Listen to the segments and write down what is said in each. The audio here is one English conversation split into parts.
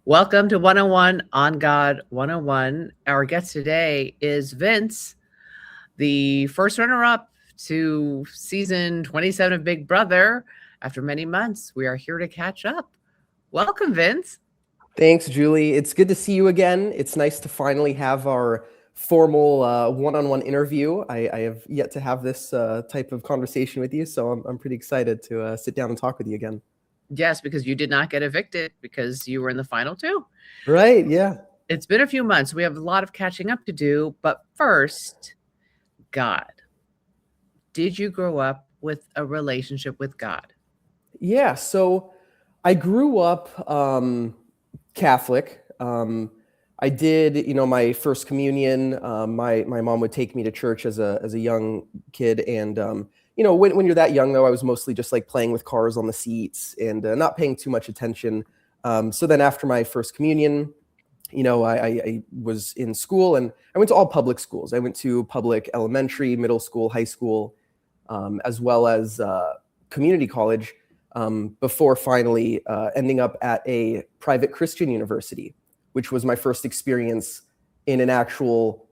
Welcome to 101 on God 101. Our guest today is Vince, the first runner up to season 27 of Big Brother. After many months, we are here to catch up. Welcome, Vince. Thanks, Julie. It's good to see you again. It's nice to finally have our formal one-on-one interview. I have yet to have this type of conversation with you, so I'm pretty excited to sit down and talk with you again. Yes, because you did not get evicted because you were in the final two. Right, yeah. It's been a few months. We have a lot of catching up to do. But first, God. Did you grow up with a relationship with God? Yeah, so I grew up Catholic. I did, my first communion. My mom would take me to church as a young kid, and when you're that young, though, I was mostly just like playing with cars on the seats and not paying too much attention. So then after my first communion, I was in school, and I went to all public schools. I went to public elementary, middle school, high school, as well as community college, before finally ending up at a private Christian university, which was my first experience in an actual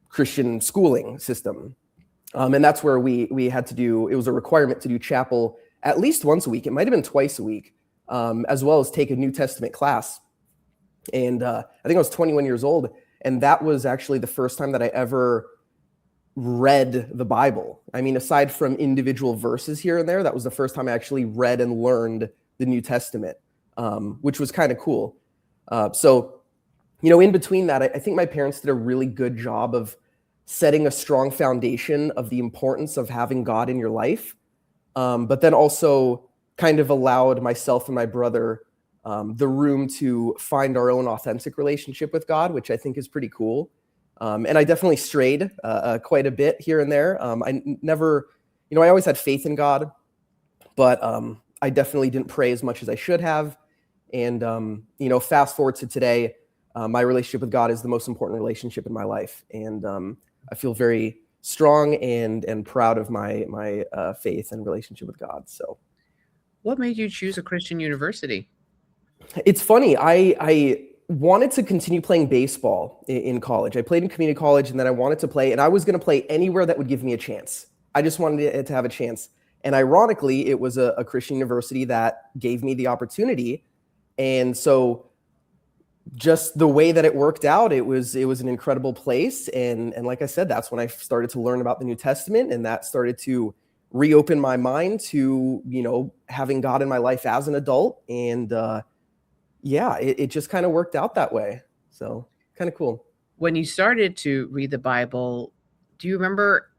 Christian schooling system. And that's where we had to do, it was a requirement to do chapel at least once a week. It might have been twice a week, as well as take a New Testament class. And I think I was 21 years old. And that was actually the first time that I ever read the Bible. I mean, aside from individual verses here and there, that was the first time I actually read and learned the New Testament, which was kind of cool. So in between that, I think my parents did a really good job of setting a strong foundation of the importance of having God in your life, but then also kind of allowed myself and my brother the room to find our own authentic relationship with God, which I think is pretty cool. And I definitely strayed quite a bit here and there. I never, I always had faith in God, but I definitely didn't pray as much as I should have. And, fast forward to today, my relationship with God is the most important relationship in my life. And I feel very strong and proud of my faith and relationship with God. So, what made you choose a Christian university? It's funny. I wanted to continue playing baseball in college. I played in community college, and then I wanted to play, and I was going to play anywhere that would give me a chance. I just wanted it to have a chance. And ironically, it was a Christian university that gave me the opportunity. And so just the way that it worked out, it was an incredible place. And like I said, that's when I started to learn about the New Testament, and that started to reopen my mind to, having God in my life as an adult. And it just kind of worked out that way. So kind of cool. When you started to read the Bible, do you remember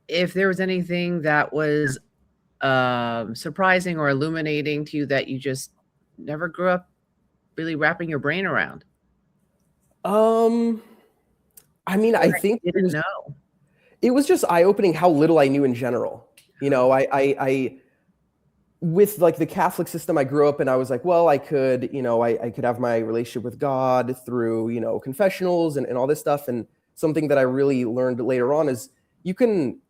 if there was anything that was surprising or illuminating to you that you just never grew up really wrapping your brain around? I mean, I think it was just eye-opening how little I knew in general. I with like the Catholic system I grew up in, I was like, well, I could, I could have my relationship with God through, confessionals and all this stuff. And something that I really learned later on is you can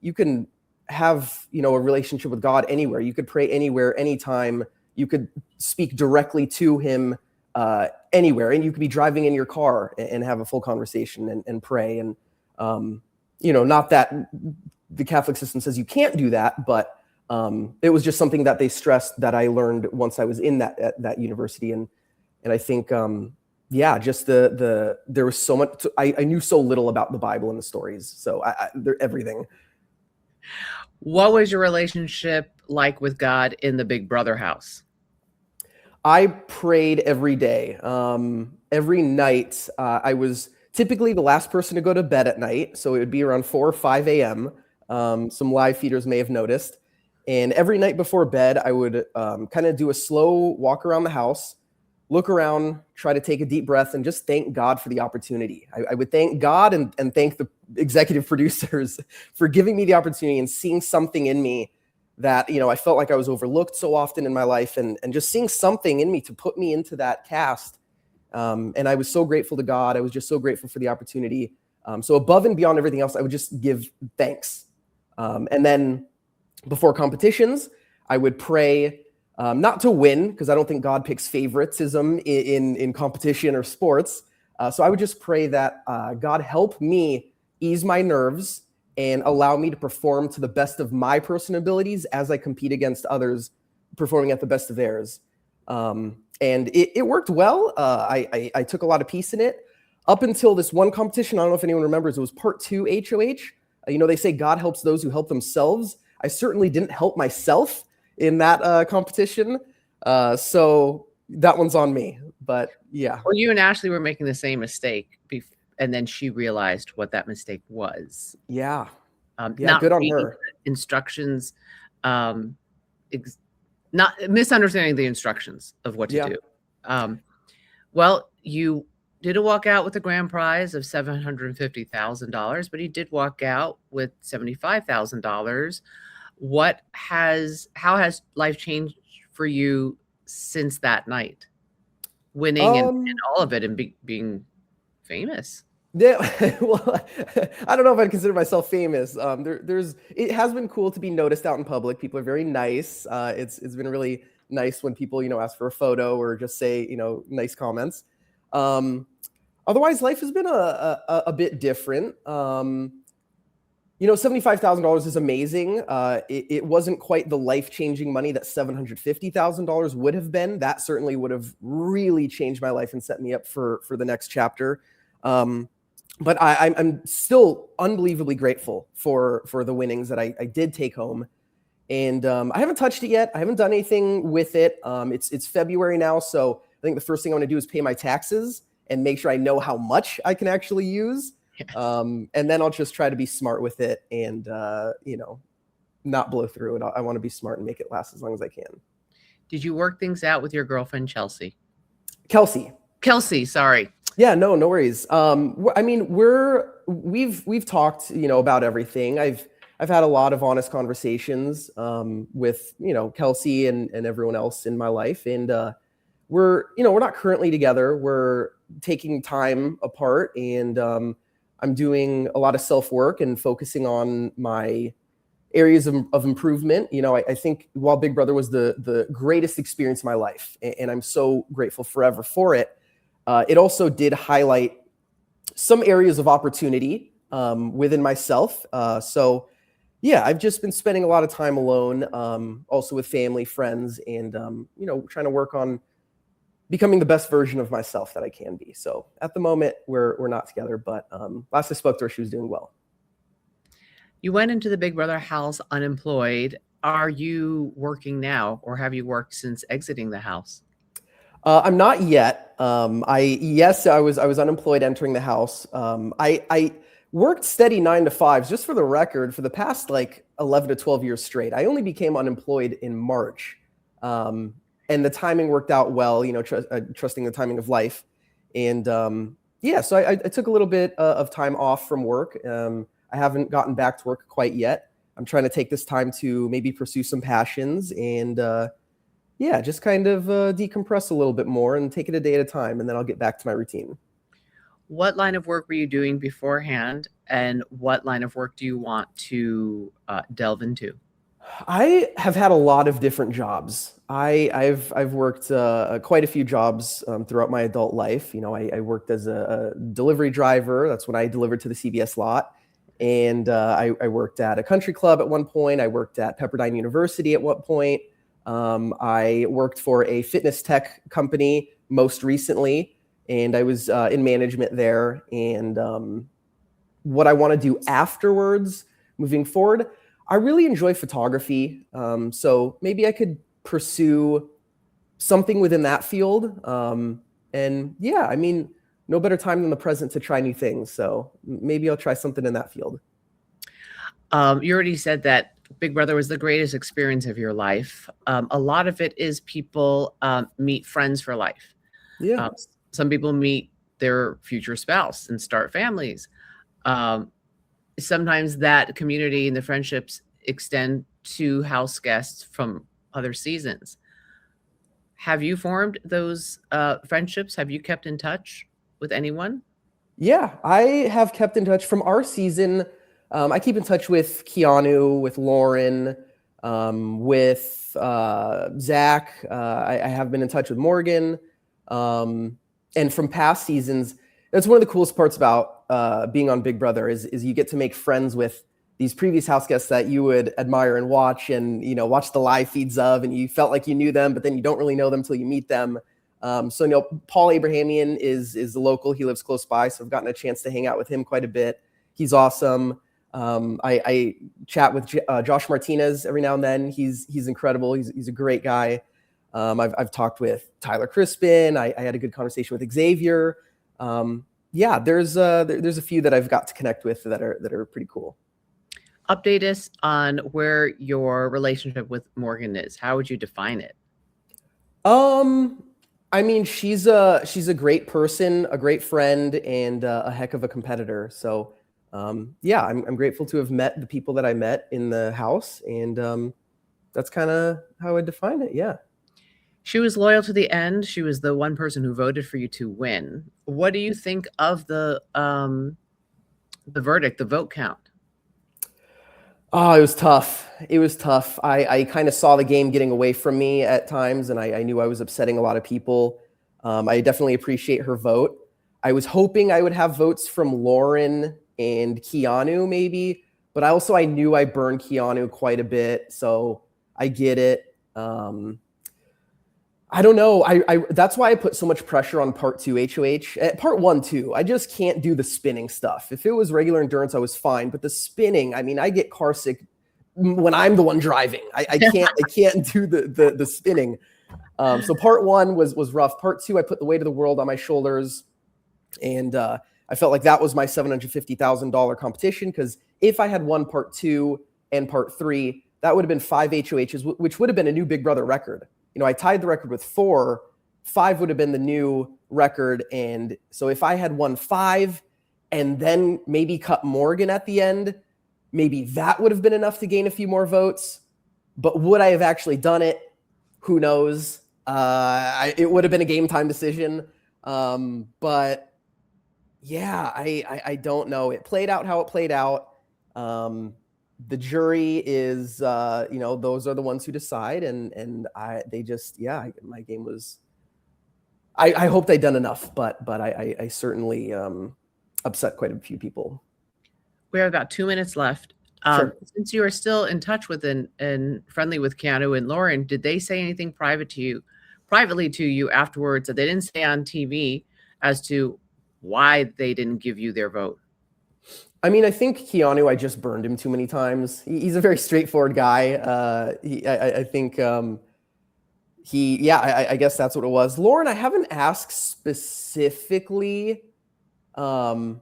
have, a relationship with God anywhere. You could pray anywhere, anytime. You could speak directly to him anywhere. And you could be driving in your car and have a full conversation and pray. And, not that the Catholic system says you can't do that, but it was just something that they stressed that I learned once I was in that university. And I think, just there was so much, I knew so little about the Bible and the stories. So they're everything. What was your relationship like with God in the Big Brother house? I prayed every day. Every night, I was typically the last person to go to bed at night. So it would be around 4 or 5 a.m. Some live feeders may have noticed. And every night before bed, I would kind of do a slow walk around the house, look around, try to take a deep breath, and just thank God for the opportunity. I would thank God and thank the executive producers for giving me the opportunity and seeing something in me that, I felt like I was overlooked so often in my life, and just seeing something in me to put me into that cast. And I was so grateful to God. I was just so grateful for the opportunity. So above and beyond everything else, I would just give thanks. And then before competitions, I would pray Not to win, because I don't think God picks favoritism in competition or sports. So I would just pray that God help me ease my nerves and allow me to perform to the best of my personal abilities as I compete against others performing at the best of theirs. And it worked well. I took a lot of peace in it up until this one competition. I don't know if anyone remembers. It was part 2 HOH. They say God helps those who help themselves. I certainly didn't help myself in that competition. So that one's on me. But yeah. Well, you and Ashley were making the same mistake, and then she realized what that mistake was. Yeah. Not good on her. Instructions, not misunderstanding the instructions of what to do. Well, you didn't walk out with a grand prize of $750,000, but he did walk out with $75,000. How has life changed for you since that night? Winning and all of it, and being famous. Yeah, well, I don't know if I'd consider myself famous. It has been cool to be noticed out in public. People are very nice. It's been really nice when people, ask for a photo or just say, nice comments. Otherwise, life has been a bit different. $75,000 is amazing. It wasn't quite the life-changing money that $750,000 would have been. That certainly would have really changed my life and set me up for the next chapter. But I'm still unbelievably grateful for the winnings that I did take home. And I haven't touched it yet. I haven't done anything with it. It's February now, so I think the first thing I want to do is pay my taxes and make sure I know how much I can actually use. And then I'll just try to be smart with it and, not blow through it. I want to be smart and make it last as long as I can. Did you work things out with your girlfriend, Chelsea? Kelsey, sorry. Yeah, no worries. We've talked, about everything. I've had a lot of honest conversations with, Kelsey and everyone else in my life. And we're not currently together. We're taking time apart, and I'm doing a lot of self-work and focusing on my areas of improvement. I think while Big Brother was the greatest experience of my life, and I'm so grateful forever for it, it also did highlight some areas of opportunity within myself. So yeah, I've just been spending a lot of time alone, also with family, friends, and trying to work on becoming the best version of myself that I can be. So at the moment, we're not together, but last I spoke to her, she was doing well. You went into the Big Brother house unemployed. Are you working now, or have you worked since exiting the house? I'm not yet. I was unemployed entering the house. I worked steady 9 to 5s, just for the record, for the past 11 to 12 years straight. I only became unemployed in March. And the timing worked out well, trusting the timing of life. And so I took a little bit of time off from work. I haven't gotten back to work quite yet. I'm trying to take this time to maybe pursue some passions and just kind of decompress a little bit more and take it a day at a time. And then I'll get back to my routine. What line of work were you doing beforehand, and what line of work do you want to delve into? I have had a lot of different jobs. I've worked quite a few jobs throughout my adult life. I worked as a delivery driver. That's when I delivered to the CBS lot. And I worked at a country club at one point. I worked at Pepperdine University at one point. I worked for a fitness tech company most recently, and I was in management there. And what I want to do afterwards, moving forward, I really enjoy photography. So maybe I could pursue something within that field. No better time than the present to try new things. So maybe I'll try something in that field. You already said that Big Brother was the greatest experience of your life. A lot of it is people meet friends for life. Yeah. Some people meet their future spouse and start families. Sometimes that community and the friendships extend to house guests from other seasons. Have you formed those friendships? Have you kept in touch with anyone? Yeah, I have kept in touch from our season. I keep in touch with Keanu, with Lauren, With Zach, I have been in touch with Morgan. And from past seasons, that's one of the coolest parts about being on Big Brother is you get to make friends with these previous house guests that you would admire and watch, and watch the live feeds of, and you felt like you knew them, but then you don't really know them until you meet them. So Paul Abrahamian is the local. He lives close by, so I've gotten a chance to hang out with him quite a bit. He's awesome. I chat with Josh Martinez every now and then. He's incredible. He's a great guy. I've talked with Tyler Crispin. I had a good conversation with Xavier. There's a few that I've got to connect with that are pretty cool. Update us on where your relationship with Morgan is. How would you define it? I mean, she's a great person, a great friend, and a heck of a competitor. So, I'm grateful to have met the people that I met in the house, and that's kind of how I define it. Yeah. She was loyal to the end. She was the one person who voted for you to win. What do you think of the verdict, the vote count? Oh, it was tough. I kind of saw the game getting away from me at times, and I knew I was upsetting a lot of people. I definitely appreciate her vote. I was hoping I would have votes from Lauren and Keanu maybe, but I knew I burned Keanu quite a bit, so I get it. I don't know. That's why I put so much pressure on part 2 HOH. Part 1 too. I just can't do the spinning stuff. If it was regular endurance, I was fine. But the spinning, I mean, I get car sick when I'm the one driving. I can't do the spinning. So part 1 was rough. Part 2, I put the weight of the world on my shoulders, and I felt like that was my $750,000 competition, because if I had won part 2 and part 3, that would have been 5 HOHs, which would have been a new Big Brother record. I tied the record with 4. 5 would have been the new record. And so if I had won 5 and then maybe cut Morgan at the end, maybe that would have been enough to gain a few more votes. But would I have actually done it? Who knows? It would have been a game time decision. But yeah, I don't know. It played out how it played out. The jury is, those are the ones who decide, and my game was. I hoped I'd done enough, but I certainly upset quite a few people. We have about 2 minutes left. Sure. Since you are still in touch with and friendly with Keanu and Lauren, did they say anything privately to you afterwards that they didn't say on TV as to why they didn't give you their vote? I mean, I think Keanu, I just burned him too many times. He's a very straightforward guy. I think I guess that's what it was. Lauren, I haven't asked specifically. I'd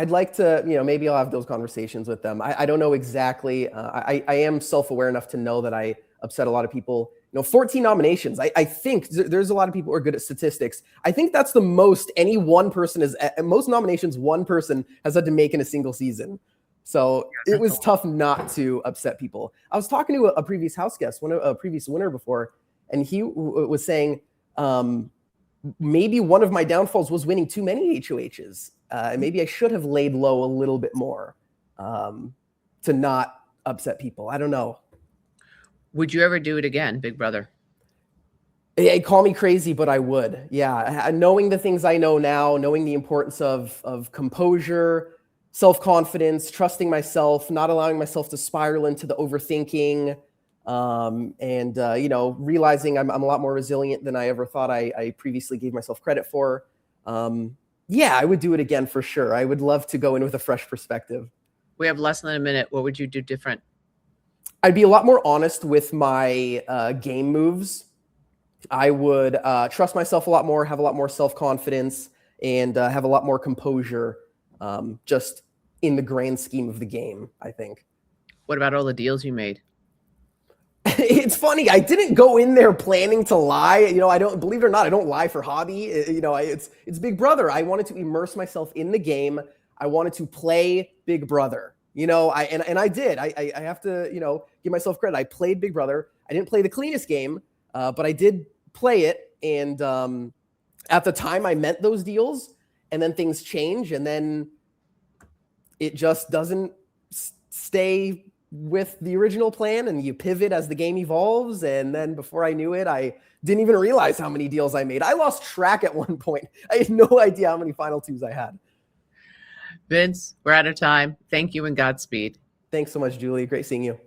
like to, maybe I'll have those conversations with them. I don't know exactly. I am self-aware enough to know that I upset a lot of people. 14 nominations. I think there's a lot of people who are good at statistics. I think that's the most any one person is, most nominations one person has had to make in a single season. So it was tough not to upset people. I was talking to a previous house guest, a previous winner before, and he was saying maybe one of my downfalls was winning too many HOHs. And maybe I should have laid low a little bit more to not upset people. I don't know. Would you ever do it again, Big Brother? They call me crazy, but I would. Yeah, knowing the things I know now, knowing the importance of composure, self-confidence, trusting myself, not allowing myself to spiral into the overthinking, and realizing I'm a lot more resilient than I ever thought I previously gave myself credit for. I would do it again for sure. I would love to go in with a fresh perspective. We have less than a minute. What would you do different? I'd be a lot more honest with my game moves. I would trust myself a lot more, have a lot more self-confidence, and have a lot more composure just in the grand scheme of the game, I think. What about all the deals you made? It's funny. I didn't go in there planning to lie. I don't, believe it or not, I don't lie for hobby. It's Big Brother. I wanted to immerse myself in the game. I wanted to play Big Brother. I did. I have to, give myself credit. I played Big Brother. I didn't play the cleanest game, but I did play it. And at the time, I meant those deals. And then things change, and then it just doesn't stay with the original plan, and you pivot as the game evolves. And then before I knew it, I didn't even realize how many deals I made. I lost track at one point. I had no idea how many final twos I had. Vince, we're out of time. Thank you and Godspeed. Thanks so much, Julie. Great seeing you.